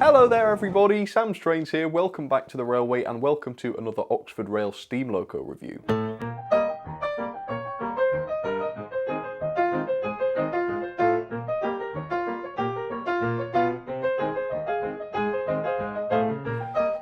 Hello there everybody, Sam Strains here, welcome back to the Railway and welcome to another Oxford Rail steam loco review.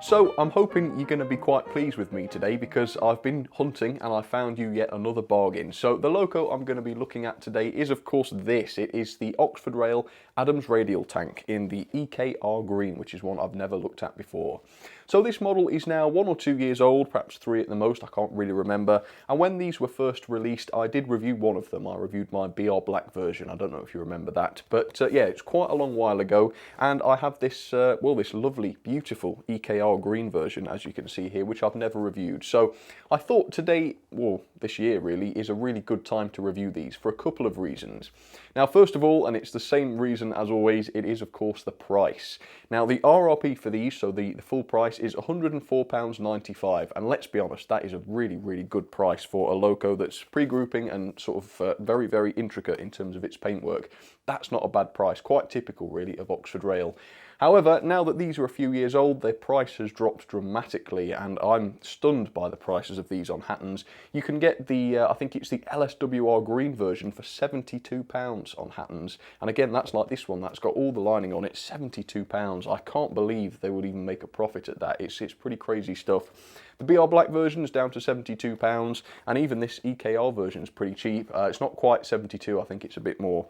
So I'm hoping you're going to be quite pleased with me today because I've been hunting and I found you yet another bargain. So the loco I'm going to be looking at today is of course this. It is the Oxford Rail Adams Radial tank in the EKR green, which is one I've never looked at before. So this model is now 1 or 2 years old, perhaps 3 at the most, I can't really remember. And when these were first released, I did review one of them. I reviewed my BR Black version, I don't know if you remember that. But yeah, it's quite a long while ago. And I have this, this lovely, beautiful EKR green version, as you can see here, which I've never reviewed. So I thought today, well, this year really, is a really good time to review these for a couple of reasons. Now, first of all, and it's the same reason as always, it is of course the price. Now the RRP for these, so the full price, is £104.95, and let's be honest, that is a really good price for a loco that's pre-grouping and sort of very intricate in terms of its paintwork. That's not a bad price, quite typical really of Oxford Rail. However, now that these are a few years old, their price has dropped dramatically, and I'm stunned by the prices of these on Hattons. You can get the, I think it's the LSWR green version for £72 on Hattons, and again, that's like this one, that's got all the lining on it, £72. I can't believe they would even make a profit at that. It's pretty crazy stuff. The BR Black version is down to £72, and even this EKR version is pretty cheap. It's not quite 72, I think it's a bit more,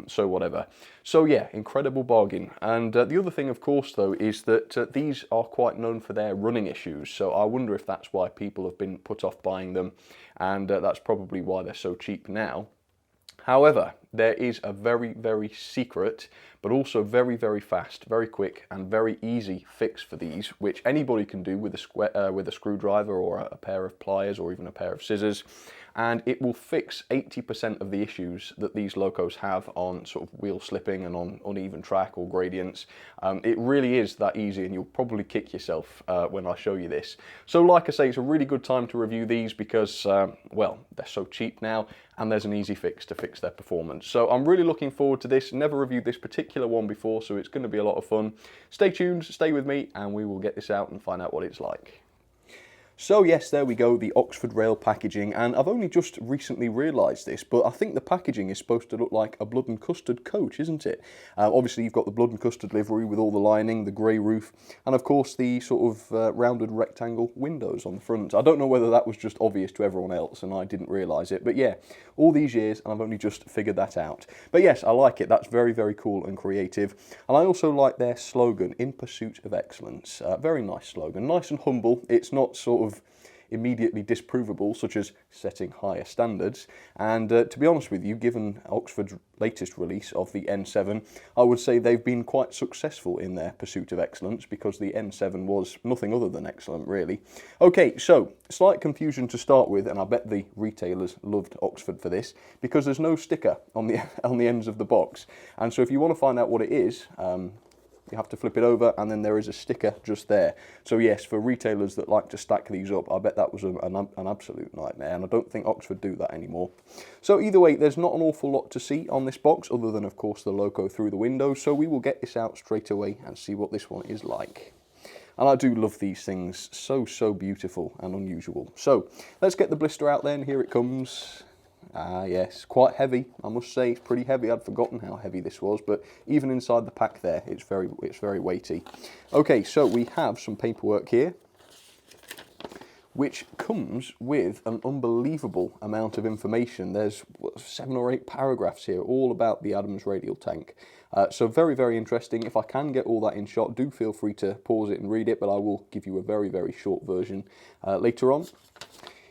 so whatever. So yeah, incredible bargain. And the other thing, of course, though, is that these are quite known for their running issues, so I wonder if that's why people have been put off buying them, and that's probably why they're so cheap now. However, there is a very secret, but also very fast, very quick and very easy fix for these, which anybody can do with a screwdriver or a pair of pliers or even a pair of scissors, and it will fix 80% of the issues that these locos have on sort of wheel slipping and on uneven track or gradients. It really is that easy, and you'll probably kick yourself when I show you this. So like I say, it's a really good time to review these because, well, they're so cheap now, and there's an easy fix to fix their performance. So I'm really looking forward to this. Never reviewed this particular one before, so it's going to be a lot of fun. Stay tuned, stay with me, and we will get this out and find out what it's like. So yes, there we go, the Oxford Rail packaging, and I've only just recently realised this, but I think the packaging is supposed to look like a blood and custard coach, isn't it? Obviously you've got the blood and custard livery with all the lining, the grey roof, and of course the sort of rounded rectangle windows on the front. I don't know whether that was just obvious to everyone else and I didn't realise it, but yeah, all these years and I've only just figured that out. But yes, I like it, that's very cool and creative, and I also like their slogan, "In Pursuit of Excellence." Very nice slogan, nice and humble. It's not sort of immediately disprovable, such as setting higher standards, and to be honest with you, given Oxford's latest release of the N7, I would say they've been quite successful in their pursuit of excellence, because the N7 was nothing other than excellent, really. Okay, so slight confusion to start with, and I bet the retailers loved Oxford for this, because there's no sticker on the ends of the box, and so if you want to find out what it is, you have to flip it over, and then there is a sticker just there. So yes, for retailers that like to stack these up, I bet that was an absolute nightmare, and I don't think Oxford do that anymore. So either way, there's not an awful lot to see on this box, other than of course the loco through the window, so we will get this out straight away and see what this one is like. And I do love these things, so beautiful and unusual. So let's get the blister out then, here it comes. Ah yes, quite heavy, I must say, it's pretty heavy. I'd forgotten how heavy this was, but even inside the pack there, it's very weighty. Okay, so we have some paperwork here, which comes with an unbelievable amount of information. There's 7 or 8 paragraphs here, all about the Adams Radial tank. So very interesting. If I can get all that in shot, do feel free to pause it and read it, but I will give you a very short version later on.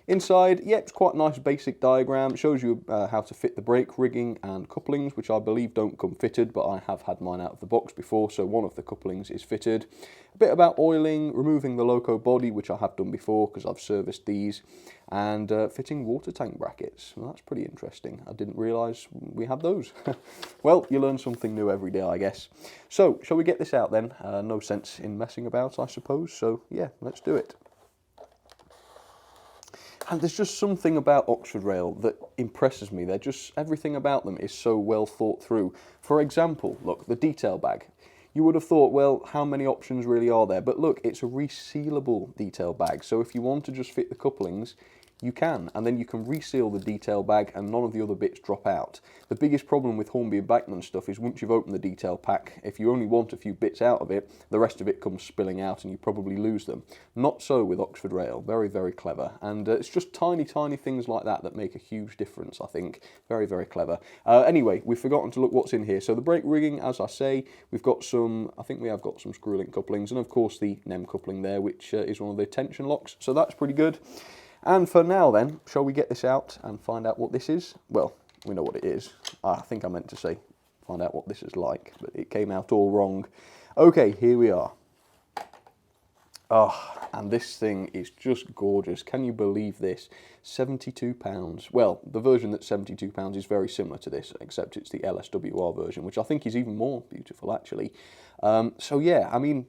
Inside, yeah, it's quite a nice basic diagram. It shows you how to fit the brake rigging and couplings, which I believe don't come fitted, but I have had mine out of the box before, so one of the couplings is fitted. A bit about oiling, removing the loco body, which I have done before because I've serviced these, and fitting water tank brackets. Well, that's pretty interesting. I didn't realise we had those. Well, you learn something new every day, I guess. So, shall we get this out then? No sense in messing about, I suppose, so yeah, let's do it. And there's just something about Oxford Rail that impresses me. Everything about them is so well thought through. For example, look, the detail bag. you would have thought, well, how many options really are there? But look, it's a resealable detail bag, so if you want to just fit the couplings, you can, and then you can reseal the detail bag and none of the other bits drop out. The biggest problem with Hornby and Bachmann stuff is once you've opened the detail pack, if you only want a few bits out of it, the rest of it comes spilling out and you probably lose them. Not so with Oxford Rail. Very, very clever. And it's just tiny, tiny things like that that make a huge difference, I think. Very, very clever. Anyway, we've forgotten to look what's in here. So the brake rigging, as I say, we've got some, I think we have got some screw link couplings, and of course the NEM coupling there, which is one of the tension locks. So that's pretty good. And for now then, shall we get this out and find out what this is? Well, we know what it is. I think I meant to say find out what this is like, but it came out all wrong. Okay, here we are. Oh, and this thing is just gorgeous. Can you believe this? £72. Well, the version that's £72 is very similar to this, except it's the LSWR version, which I think is even more beautiful, actually. So yeah, I mean,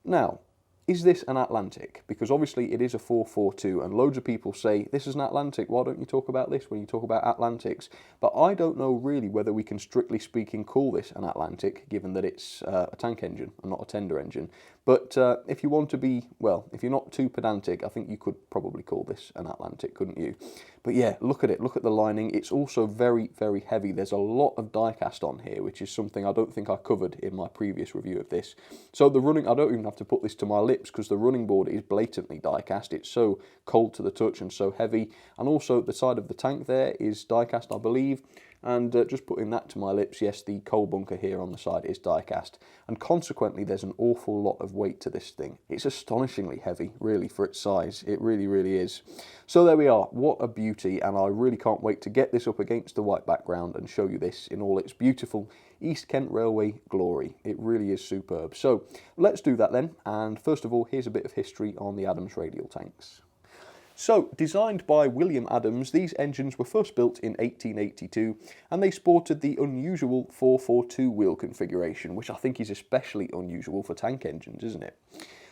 now, is this an Atlantic? Because obviously it is a 442 and loads of people say, this is an Atlantic, why don't you talk about this when you talk about Atlantics? But I don't know really whether we can strictly speaking call this an Atlantic, given that it's a tank engine and not a tender engine. But if you want to be, well, if you're not too pedantic, I think you could probably call this an Atlantic, couldn't you? But yeah, look at it, look at the lining. It's also very, very heavy. There's a lot of die cast on here, which is something I don't think I covered in my previous review of this. So the running, I don't even have to put this to my lips because the running board is blatantly die cast. It's so cold to the touch and so heavy. And also the side of the tank there is die cast, I believe. And just putting that to my lips, yes, the coal bunker here on the side is die cast. And consequently, there's an awful lot of weight to this thing. It's astonishingly heavy, really, for its size. It really, really is. So there we are. What a beauty. And I really can't wait to get this up against the white background and show you this in all its beautiful East Kent Railway glory. It really is superb. So let's do that then. And first of all, here's a bit of history on the Adams radial tanks. So, designed by William Adams, these engines were first built in 1882 and they sported the unusual 442 wheel configuration, which I think is especially unusual for tank engines, isn't it?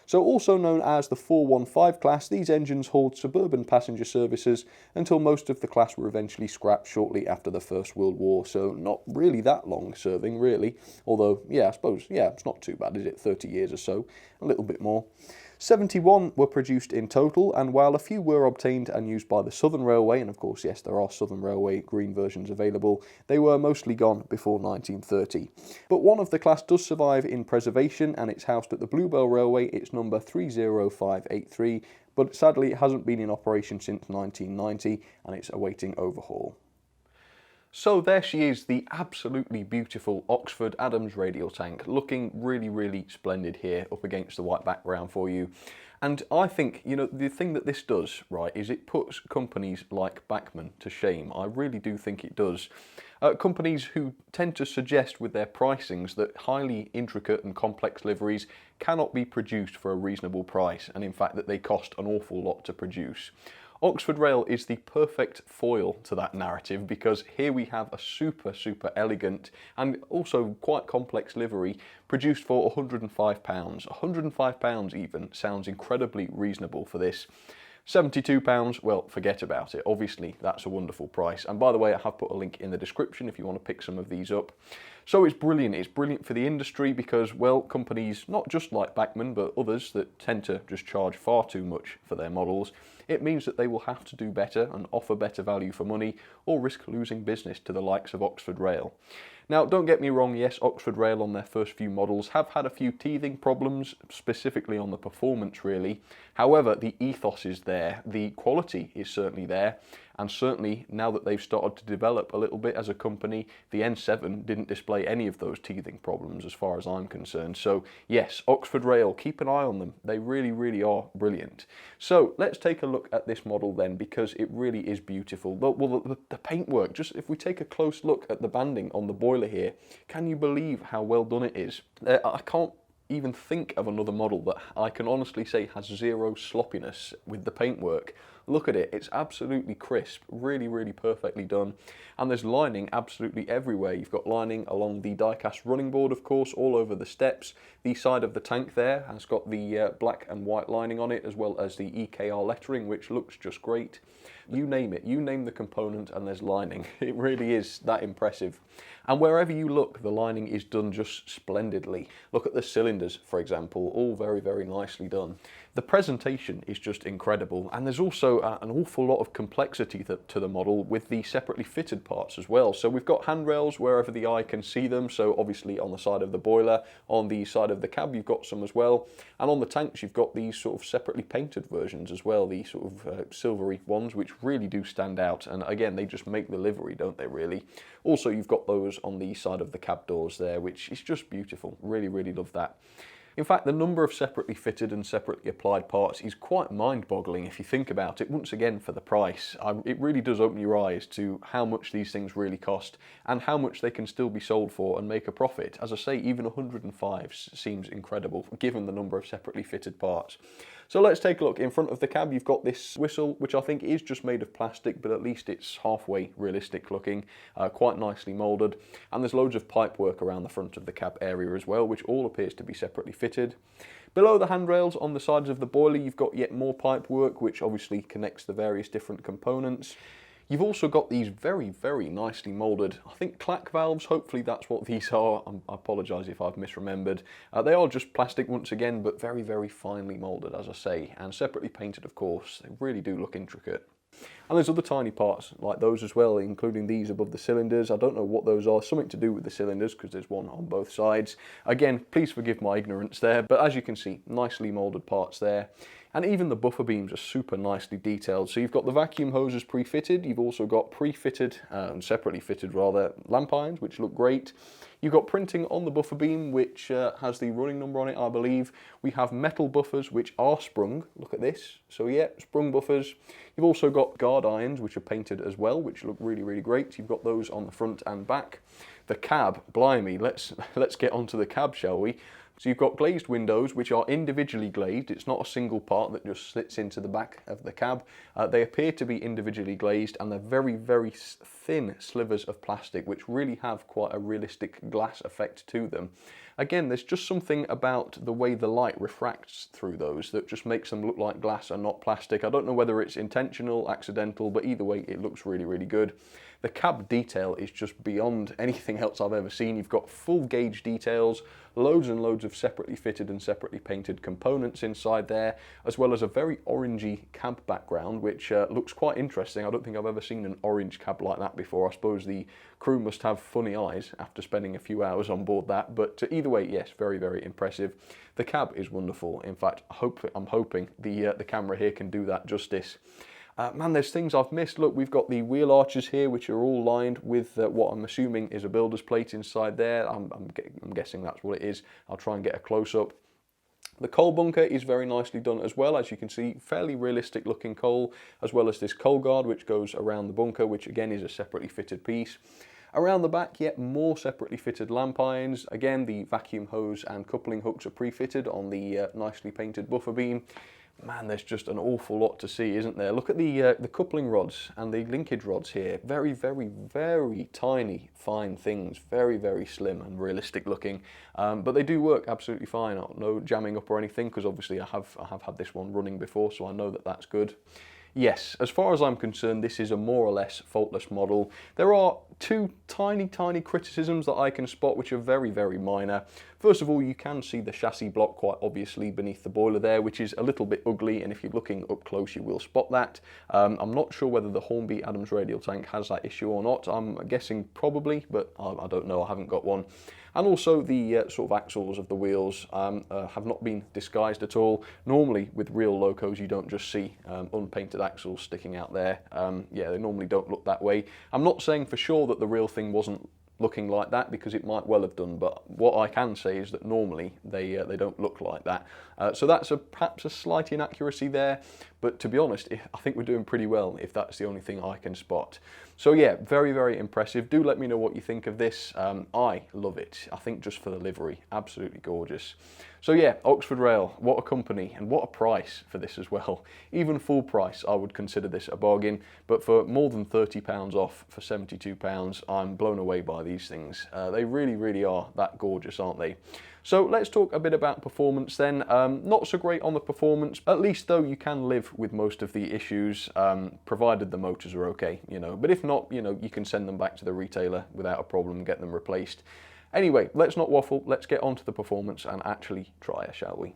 So also known as the 415 class, these engines hauled suburban passenger services until most of the class were eventually scrapped shortly after the First World War, so not really that long serving, really. Although, yeah, I suppose, yeah, it's not too bad, is it? 30 years or so, a little bit more. 71 were produced in total, and while a few were obtained and used by the Southern Railway, and of course, yes, there are Southern Railway green versions available, they were mostly gone before 1930. But one of the class does survive in preservation, and it's housed at the Bluebell Railway. It's number 30583, but sadly it hasn't been in operation since 1990, and it's awaiting overhaul. So there she is, the absolutely beautiful Oxford Adams radial tank, looking really, really splendid here up against the white background for you. And I think, you know, the thing that this does, right, is it puts companies like Bachmann to shame. I really do think it does. Companies who tend to suggest with their pricings that highly intricate and complex liveries cannot be produced for a reasonable price, and in fact that they cost an awful lot to produce. Oxford Rail is the perfect foil to that narrative because here we have a super, super elegant and also quite complex livery produced for £105. £105 even sounds incredibly reasonable for this. £72, well, forget about it. Obviously, that's a wonderful price. And by the way, I have put a link in the description if you want to pick some of these up. So it's brilliant. It's brilliant for the industry because, well, companies, not just like Bachmann, but others that tend to just charge far too much for their models, it means that they will have to do better and offer better value for money or risk losing business to the likes of Oxford Rail. Now, don't get me wrong, yes, Oxford Rail on their first few models have had a few teething problems, specifically on the performance really. However, the ethos is there, the quality is certainly there, and certainly now that they've started to develop a little bit as a company, the N7 didn't display any of those teething problems as far as I'm concerned. So yes, Oxford Rail, keep an eye on them. They really, really are brilliant. So let's take a look at this model then, because it really is beautiful. Well, the paintwork, just if we take a close look at the banding on the boiler here, can you believe how well done it is? I can't even think of another model that I can honestly say has zero sloppiness with the paintwork. Look at it, it's absolutely crisp, really, really perfectly done. And there's lining absolutely everywhere. You've got lining along the die-cast running board, of course, all over the steps. The side of the tank there has got the black and white lining on it, as well as the EKR lettering, which looks just great. You name it, you name the component and there's lining. It really is that impressive. And wherever you look, the lining is done just splendidly. Look at the cylinders, for example, all very, very nicely done. The presentation is just incredible, and there's also an awful lot of complexity to the model with the separately fitted parts as well. So we've got handrails wherever the eye can see them, so obviously on the side of the boiler, on the side of the cab you've got some as well, and on the tanks you've got these sort of separately painted versions as well, the sort of silvery ones, which really do stand out, and again they just make the livery, don't they really? Also you've got those on the side of the cab doors there, which is just beautiful. Really, really love that. In fact, the number of separately fitted and separately applied parts is quite mind-boggling if you think about it. Once again, for the price, it really does open your eyes to how much these things really cost and how much they can still be sold for and make a profit. As I say, even 105 seems incredible given the number of separately fitted parts. So let's take a look. In front of the cab, you've got this whistle, which I think is just made of plastic, but at least it's halfway realistic looking, quite nicely moulded. And there's loads of pipe work around the front of the cab area as well, which all appears to be separately fitted. Below the handrails on the sides of the boiler, you've got yet more pipe work, which obviously connects the various different components. You've also got these very, very nicely moulded, I think, clack valves. Hopefully that's what these are. I apologise if I've misremembered. They are just plastic once again, but very, very finely moulded, as I say, and separately painted, of course. They really do look intricate. And there's other tiny parts like those as well, including these above the cylinders. I don't know what those are, something to do with the cylinders because there's one on both sides. Again, please forgive my ignorance there, but as you can see, nicely moulded parts there. And even the buffer beams are super nicely detailed. So you've got the vacuum hoses pre-fitted, you've also got pre-fitted, and separately fitted rather, lamp irons, which look great. You've got printing on the buffer beam, which has the running number on it, I believe. We have metal buffers, which are sprung. Look at this. So yeah, sprung buffers. You've also got guard irons, which are painted as well, which look really, really great. You've got those on the front and back. The cab, blimey, let's get onto the cab, shall we? So you've got glazed windows, which are individually glazed. It's not a single part that just slits into the back of the cab. They appear to be individually glazed, and they're very, very thin slivers of plastic, which really have quite a realistic glass effect to them. Again, there's just something about the way the light refracts through those that just makes them look like glass and not plastic. I don't know whether it's intentional, accidental, but either way, it looks really, really good. The cab detail is just beyond anything else I've ever seen. You've got full gauge details, loads and loads of separately fitted and separately painted components inside there, as well as a very orangey cab background, which looks quite interesting. I don't think I've ever seen an orange cab like that before. I suppose the crew must have funny eyes after spending a few hours on board that, but either way, yes, very, very impressive. The cab is wonderful. In fact, I'm hoping the camera here can do that justice. Man, there's things I've missed. Look, we've got the wheel arches here, which are all lined with what I'm assuming is a builder's plate inside there. I'm guessing that's what it is. I'll try and get a close-up. The coal bunker is very nicely done as well. As you can see, fairly realistic looking coal, as well as this coal guard, which goes around the bunker, which again is a separately fitted piece. Around the back, yet more separately fitted lamp irons. Again, the vacuum hose and coupling hooks are pre-fitted on the nicely painted buffer beam. Man, there's just an awful lot to see, isn't there? Look at the coupling rods and the linkage rods here. Very, very, very tiny, fine things. Very, very slim and realistic looking. But they do work absolutely fine. No jamming up or anything, because obviously I have had this one running before, so I know that that's good. Yes, as far as I'm concerned, this is a more or less faultless model. There are two tiny, tiny criticisms that I can spot, which are very, very minor. First of all, you can see the chassis block quite obviously beneath the boiler there, which is a little bit ugly, and if you're looking up close, you will spot that. I'm not sure whether the Hornby Adams radial tank has that issue or not. I'm guessing probably, but I don't know, I haven't got one. And also the sort of axles of the wheels have not been disguised at all. Normally with real locos you don't just see unpainted axles sticking out there. Yeah, they normally don't look that way. I'm not saying for sure that the real thing wasn't looking like that, because it might well have done, but what I can say is that normally they don't look like that. So that's perhaps a slight inaccuracy there, but to be honest, I think we're doing pretty well if that's the only thing I can spot. So yeah, very, very impressive. Do let me know what you think of this. I love it. I think just for the livery, absolutely gorgeous. So yeah, Oxford Rail, what a company and what a price for this as well. Even full price, I would consider this a bargain, but for more than £30 off for £72, I'm blown away by these things. They really, really are that gorgeous, aren't they? So let's talk a bit about performance then. Not so great on the performance, at least though you can live with most of the issues, provided the motors are okay, you know. But if not, you know, you can send them back to the retailer without a problem, get them replaced. Anyway, let's not waffle, let's get on to the performance and actually try her, shall we?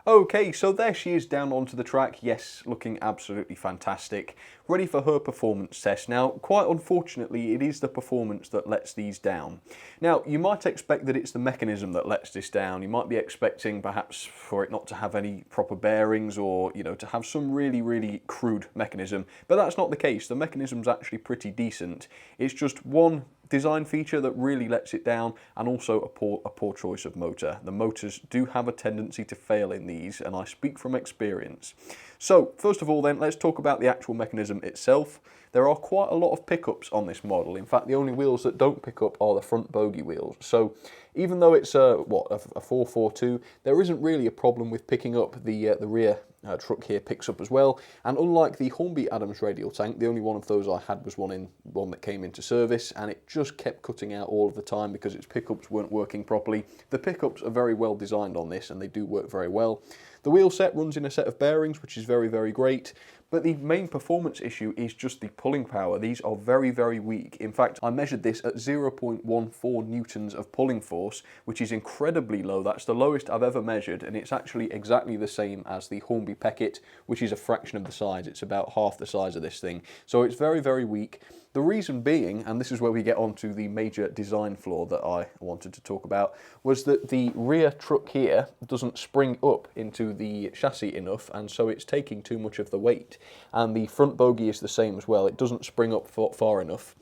Okay, so there she is down onto the track. Yes, looking absolutely fantastic. Ready for her performance test. Now, quite unfortunately, it is the performance that lets these down. Now, you might expect that it's the mechanism that lets this down. You might be expecting perhaps for it not to have any proper bearings or, you know, to have some really, really crude mechanism. But that's not the case. The mechanism's actually pretty decent. It's just one design feature that really lets it down, and also a poor choice of motor. The motors do have a tendency to fail in these, and I speak from experience. So first of all then, let's talk about the actual mechanism itself. There are quite a lot of pickups on this model. In fact, the only wheels that don't pick up are the front bogie wheels. So even though it's a 442, there isn't really a problem with picking up. The rear truck here picks up as well. And unlike the Hornby Adams radial tank, the only one of those I had was one that came into service, and it just kept cutting out all of the time because its pickups weren't working properly. The pickups are very well designed on this, and they do work very well. The wheel set runs in a set of bearings, which is very, very great. But the main performance issue is just the pulling power. These are very, very weak. In fact, I measured this at 0.14 newtons of pulling force, which is incredibly low. That's the lowest I've ever measured, and it's actually exactly the same as the Hornby Peckett, which is a fraction of the size. It's about half the size of this thing. So it's very, very weak. The reason being, and this is where we get onto the major design flaw that I wanted to talk about, was that the rear truck here doesn't spring up into the chassis enough, and so it's taking too much of the weight. And the front bogie is the same as well. It doesn't spring up far enough.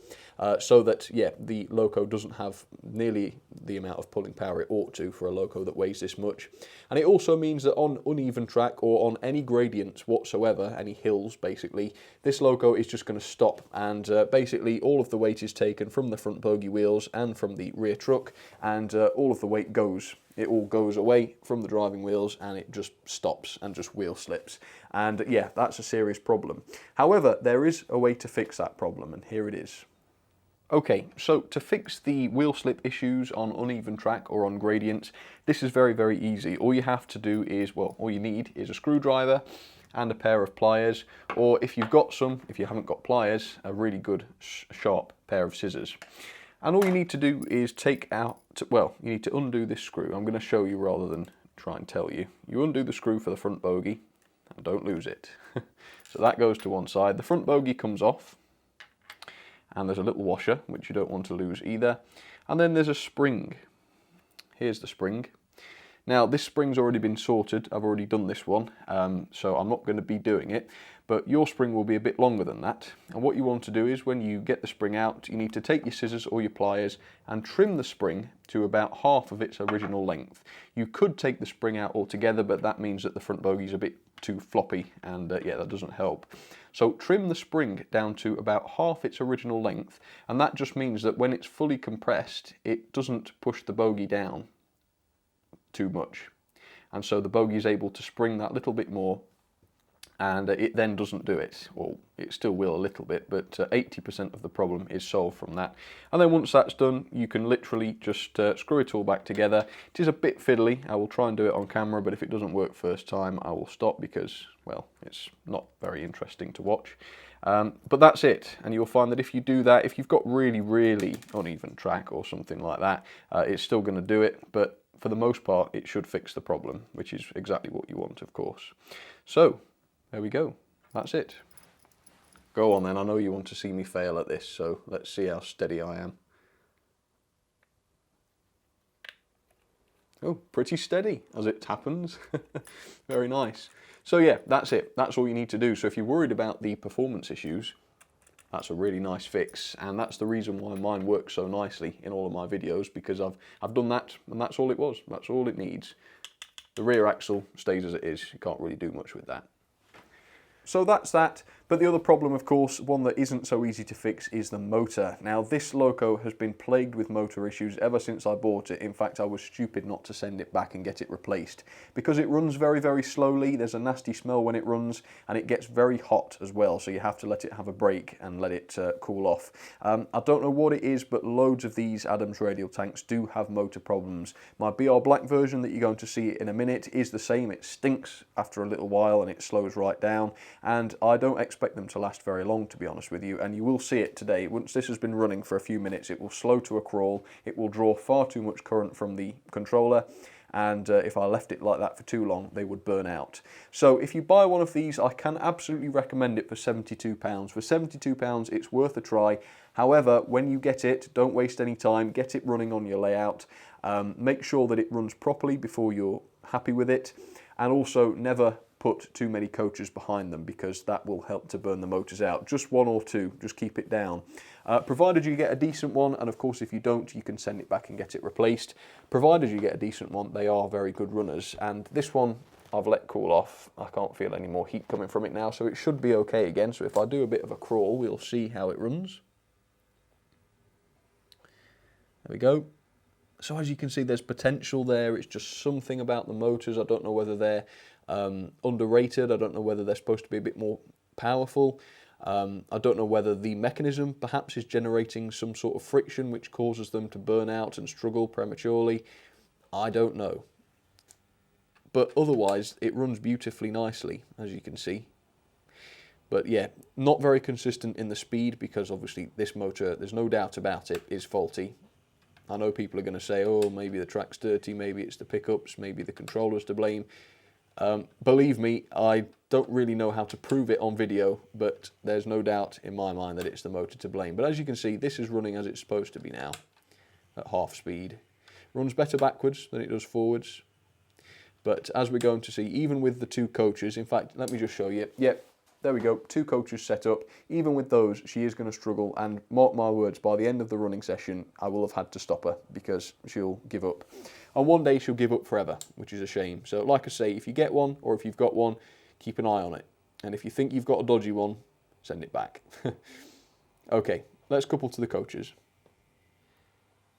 So that, yeah, the loco doesn't have nearly the amount of pulling power it ought to for a loco that weighs this much. And it also means that on uneven track or on any gradients whatsoever, any hills basically, this loco is just going to stop, and basically all of the weight is taken from the front bogie wheels and from the rear truck, and all of the weight goes. It all goes away from the driving wheels, and it just stops and just wheel slips. And yeah, that's a serious problem. However, there is a way to fix that problem, and here it is. Okay, so to fix the wheel slip issues on uneven track or on gradients, this is very, very easy. All you have to do is, well, all you need is a screwdriver and a pair of pliers, or if you've got some, if you haven't got pliers, a really good sharp pair of scissors. And all you need to do is take out, well, you need to undo this screw. I'm going to show you rather than try and tell you. You undo the screw for the front bogie, and don't lose it. So that goes to one side. The front bogie comes off, and there's a little washer, which you don't want to lose either. And then there's a spring. Here's the spring. Now, this spring's already been sorted. I've already done this one, so I'm not going to be doing it. But your spring will be a bit longer than that. And what you want to do is when you get the spring out, you need to take your scissors or your pliers and trim the spring to about half of its original length. You could take the spring out altogether, but that means that the front bogey's a bit too floppy, and yeah, that doesn't help. So trim the spring down to about half its original length, and that just means that when it's fully compressed, it doesn't push the bogie down too much. And so the bogie is able to spring that little bit more, and it then doesn't do it. Well, it still will a little bit, but 80% of the problem is solved from that. And then once that's done, you can literally just screw it all back together. It is a bit fiddly. I will try and do it on camera, but if it doesn't work first time, I will stop because, well, it's not very interesting to watch. But that's it, and you'll find that if you do that, if you've got really, really uneven track or something like that, it's still going to do it, but for the most part, it should fix the problem, which is exactly what you want, of course. So, there we go. That's it. Go on then, I know you want to see me fail at this, so let's see how steady I am. Oh, pretty steady, as it happens. Very nice. So yeah, that's it. That's all you need to do. So if you're worried about the performance issues, that's a really nice fix, and that's the reason why mine works so nicely in all of my videos, because I've done that, and that's all it was. That's all it needs. The rear axle stays as it is. You can't really do much with that. So that's that. But the other problem, of course, one that isn't so easy to fix, is the motor. Now, this loco has been plagued with motor issues ever since I bought it. In fact, I was stupid not to send it back and get it replaced. Because it runs very, very slowly, there's a nasty smell when it runs, and it gets very hot as well, so you have to let it have a break and let it cool off. I don't know what it is, but loads of these Adams Radial tanks do have motor problems. My BR Black version that you're going to see in a minute is the same. It stinks after a little while and it slows right down, and I don't expect them to last very long, to be honest with you, and you will see it today. Once this has been running for a few minutes, it will slow to a crawl, it will draw far too much current from the controller, and if I left it like that for too long, they would burn out. So if you buy one of these, I can absolutely recommend it for £72. For £72, it's worth a try. However, when you get it, don't waste any time, get it running on your layout, make sure that it runs properly before you're happy with it, and also never put too many coaches behind them, because that will help to burn the motors out. Just one or two, just keep it down. Provided you get a decent one, and of course if you don't, you can send it back and get it replaced. Provided you get a decent one, they are very good runners, and this one I've let cool off. I can't feel any more heat coming from it now, so it should be okay again. So if I do a bit of a crawl, we'll see how it runs. There we go. So as you can see, there's potential there. It's just something about the motors. I don't know whether they're underrated. I don't know whether they're supposed to be a bit more powerful. I don't know whether the mechanism perhaps is generating some sort of friction which causes them to burn out and struggle prematurely. I don't know. But otherwise, it runs beautifully nicely, as you can see. But yeah, not very consistent in the speed, because obviously this motor, there's no doubt about it, is faulty. I know people are going to say, oh, maybe the track's dirty, maybe it's the pickups, maybe the controller's to blame. Believe me, I don't really know how to prove it on video, but there's no doubt in my mind that it's the motor to blame. But as you can see, this is running as it's supposed to be now, at half speed. Runs better backwards than it does forwards. But as we're going to see, even with the two coaches, in fact, let me just show you. Yep, there we go, two coaches set up. Even with those, she is going to struggle, and mark my words, by the end of the running session, I will have had to stop her, because she'll give up. And one day she'll give up forever, which is a shame. So like I say, if you get one, or if you've got one, keep an eye on it. And if you think you've got a dodgy one, send it back. Okay, let's couple to the coaches.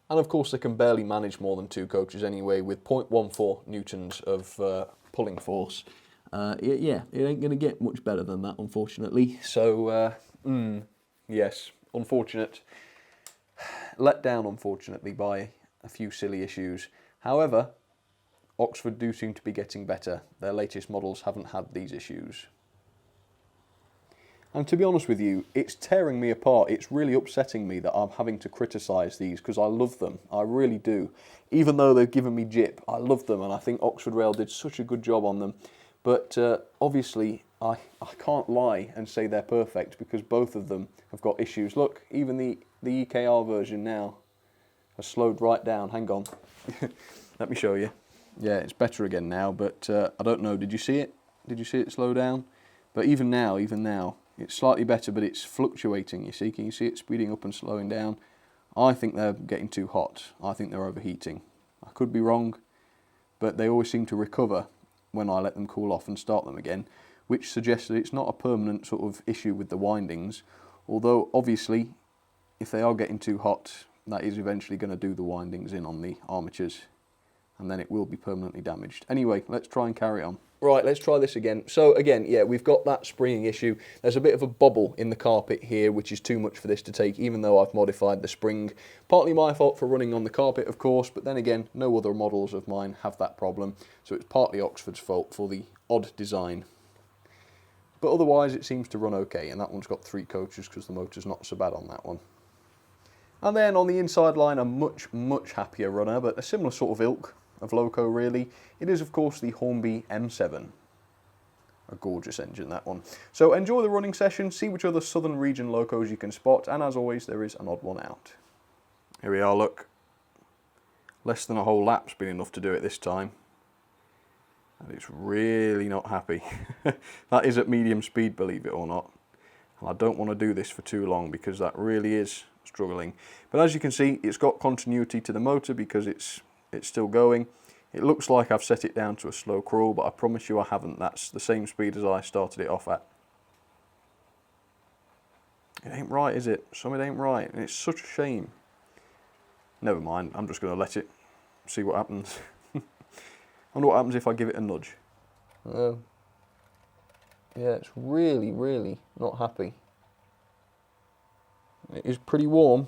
And of course they can barely manage more than two coaches anyway, with 0.14 newtons of pulling force. Yeah, it ain't going to get much better than that, unfortunately. So, yes, unfortunate. Let down, unfortunately, by a few silly issues. However, Oxford do seem to be getting better. Their latest models haven't had these issues. And to be honest with you, it's tearing me apart. It's really upsetting me that I'm having to criticise these, because I love them. I really do. Even though they've given me jip, I love them, and I think Oxford Rail did such a good job on them. But obviously, I can't lie and say they're perfect, because both of them have got issues. Look, even the EKR version now has slowed right down. Hang on. Let me show you. Yeah, it's better again now, but I don't know. Did you see it? Did you see it slow down? But even now, it's slightly better, but it's fluctuating, you see. Can you see it speeding up and slowing down? I think they're getting too hot. I think they're overheating. I could be wrong, but they always seem to recover when I let them cool off and start them again, which suggests that it's not a permanent sort of issue with the windings, although obviously if they are getting too hot, that is eventually going to do the windings in on the armatures, and then it will be permanently damaged. Anyway, let's try and carry on. Right, let's try this again. So again, yeah, we've got that springing issue. There's a bit of a bobble in the carpet here, which is too much for this to take, even though I've modified the spring. Partly my fault for running on the carpet, of course, but then again, no other models of mine have that problem, so it's partly Oxford's fault for the odd design. But otherwise, it seems to run okay, and that one's got 3 coaches because the motor's not so bad on that one. And then on the inside line, a much, much happier runner, but a similar sort of ilk of loco really. It is of course the Hornby M7. A gorgeous engine, that one. So enjoy the running session, see which other southern region locos you can spot, and as always there is an odd one out. Here we are, look. Less than a whole lap's been enough to do it this time. And it's really not happy. That is at medium speed, believe it or not. And I don't want to do this for too long because that really is struggling. But as you can see, it's got continuity to the motor because it's still going. It looks like I've set it down to a slow crawl, but I promise you I haven't. That's the same speed as I started it off at. It ain't right, is it? Something ain't right, and it's such a shame. Never mind, I'm just going to let it, see what happens. I wonder what happens if I give it a nudge. Yeah, it's really, really not happy. It is pretty warm.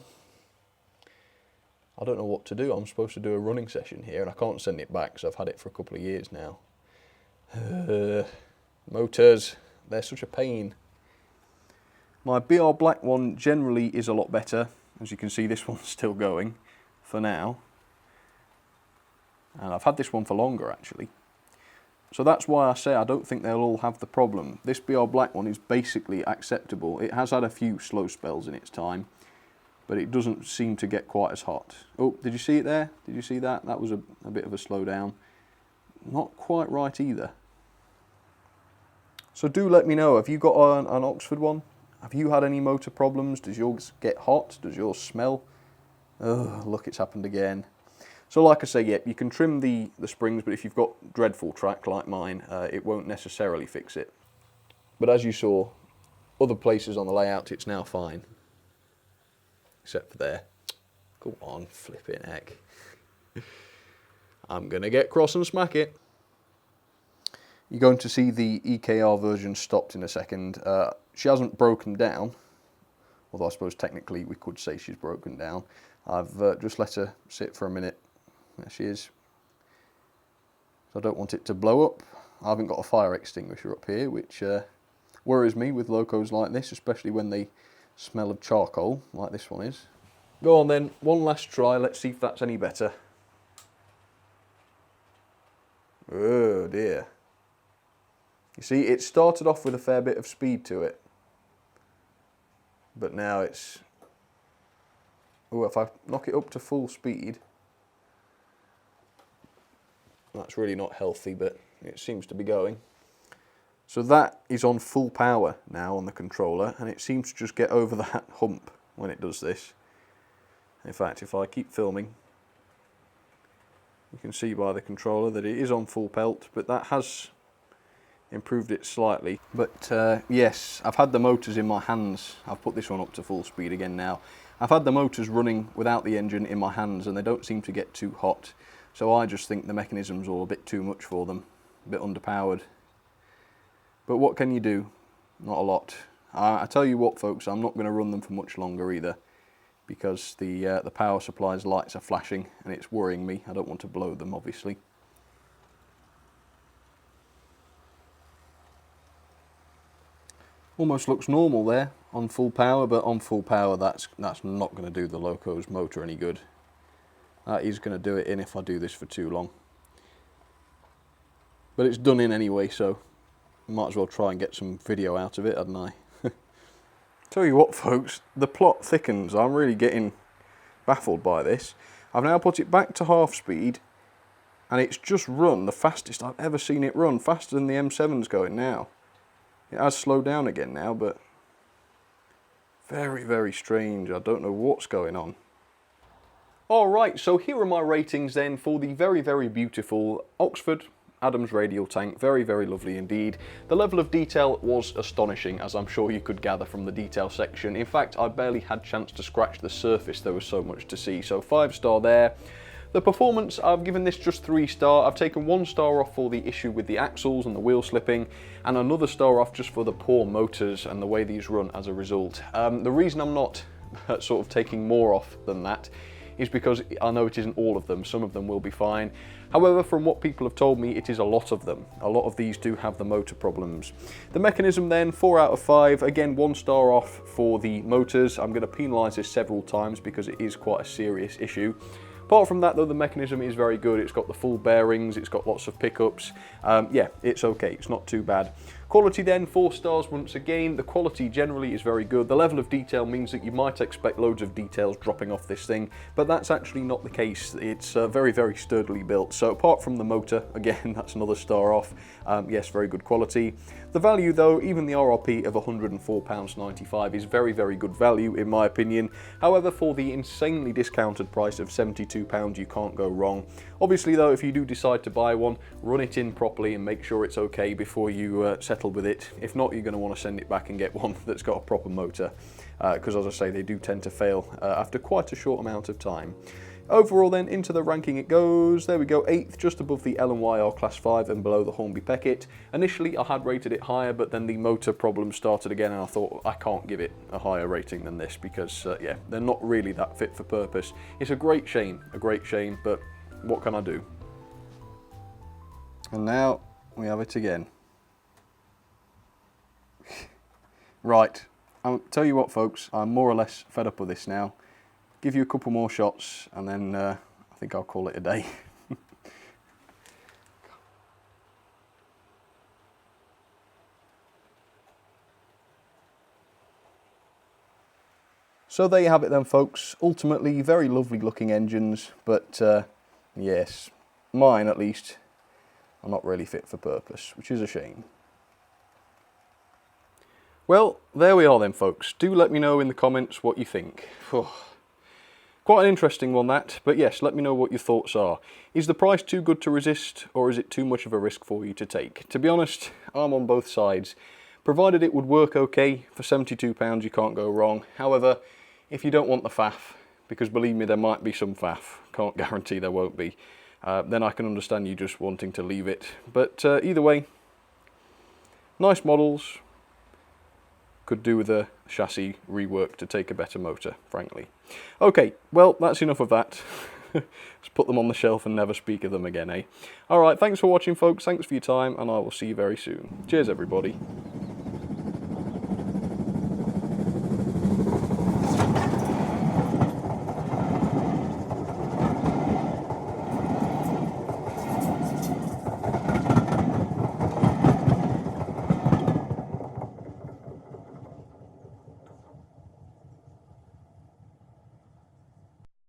I don't know what to do. I'm supposed to do a running session here, and I can't send it back because I've had it for a couple of years now. Motors, they're such a pain. My BR Black one generally is a lot better. As you can see, this one's still going for now. And I've had this one for longer, actually. So that's why I say I don't think they'll all have the problem. This BR Black one is basically acceptable. It has had a few slow spells in its time, but it doesn't seem to get quite as hot. Oh, did you see it there? Did you see that? That was a bit of a slowdown. Not quite right either. So do let me know, have you got an Oxford one? Have you had any motor problems? Does yours get hot? Does yours smell? Oh, look, it's happened again. So like I say, yeah, you can trim the springs, but if you've got dreadful track like mine, it won't necessarily fix it. But as you saw, other places on the layout, it's now fine. Except for there. Go on, flipping heck. I'm going to get cross and smack it. You're going to see the EKR version stopped in a second. She hasn't broken down, although I suppose technically we could say she's broken down. I've just let her sit for a minute. There she is. So I don't want it to blow up. I haven't got a fire extinguisher up here, which worries me with locos like this, especially when they smell of charcoal, like this one is. Go on then, one last try, let's see if that's any better. Oh dear. You see, it started off with a fair bit of speed to it. But now it's... Oh, if I knock it up to full speed... That's really not healthy, but it seems to be going. So that is on full power now on the controller, and it seems to just get over that hump when it does this. In fact, if I keep filming, you can see by the controller that it is on full pelt, but that has improved it slightly. But yes, I've had the motors in my hands. I've put this one up to full speed again now. I've had the motors running without the engine in my hands, and they don't seem to get too hot. So I just think the mechanism's all a bit too much for them, a bit underpowered. But what can you do? Not a lot. I tell you what, folks, I'm not going to run them for much longer either, because the power supply's lights are flashing and it's worrying me. I don't want to blow them, obviously. Almost looks normal there on full power, but on full power that's not going to do the Loco's motor any good. That is going to do it in if I do this for too long. But it's done in anyway, so I might as well try and get some video out of it, hadn't I? Tell you what, folks, the plot thickens. I'm really getting baffled by this. I've now put it back to half speed, and it's just run the fastest I've ever seen it run, faster than the M7's going now. It has slowed down again now, but very, very strange. I don't know what's going on. Alright, so here are my ratings then for the very, very beautiful Oxford Adams radial tank. Very, very lovely indeed. The level of detail was astonishing, as I'm sure you could gather from the detail section. In fact, I barely had chance to scratch the surface, there was so much to see. So 5-star there. The performance, I've given this just 3-star. I've taken 1 star off for the issue with the axles and the wheel slipping, and another star off just for the poor motors and the way these run as a result. The reason I'm not sort of taking more off than that is because I know it isn't all of them. Some of them will be fine. However, from what people have told me, it is a lot of them. A lot of these do have the motor problems. The mechanism then, 4 out of 5. Again, 1 star off for the motors. I'm going to penalise this several times because it is quite a serious issue. Apart from that though, the mechanism is very good. It's got the full bearings, it's got lots of pickups. Yeah, it's okay, it's not too bad. Quality then, 4 stars once again. The quality generally is very good. The level of detail means that you might expect loads of details dropping off this thing, but that's actually not the case. It's very, very sturdily built. So apart from the motor, again, that's another star off. Yes, very good quality. The value though, even the RRP of £104.95 is very, very good value in my opinion. However, for the insanely discounted price of £72, you can't go wrong. Obviously though, if you do decide to buy one, run it in properly and make sure it's okay before you settle with it. If not, you're going to want to send it back and get one that's got a proper motor. because as I say, they do tend to fail after quite a short amount of time. Overall then, into the ranking it goes. There we go, 8th, just above the L&YR Class 5 and below the Hornby Beckett. Initially I had rated it higher, but then the motor problems started again and I thought I can't give it a higher rating than this because, yeah, they're not really that fit for purpose. It's a great shame, but what can I do? And now we have it again. Right, I'll tell you what folks, I'm more or less fed up with this now. Give you a couple more shots and then I think I'll call it a day. So there you have it then folks, ultimately very lovely looking engines, but yes, mine at least are not really fit for purpose, which is a shame. Well, there we are then folks, do let me know in the comments what you think. Quite an interesting one that, but yes, let me know what your thoughts are. Is the price too good to resist, or is it too much of a risk for you to take? To be honest, I'm on both sides. Provided it would work okay, for £72 you can't go wrong. However, if you don't want the faff, because believe me there might be some faff, can't guarantee there won't be, then I can understand you just wanting to leave it. But either way, nice models. Could do with a chassis rework to take a better motor, frankly. Okay, well, that's enough of that. Let's put them on the shelf and never speak of them again, eh? Alright, thanks for watching, folks. Thanks for your time, and I will see you very soon. Cheers, everybody.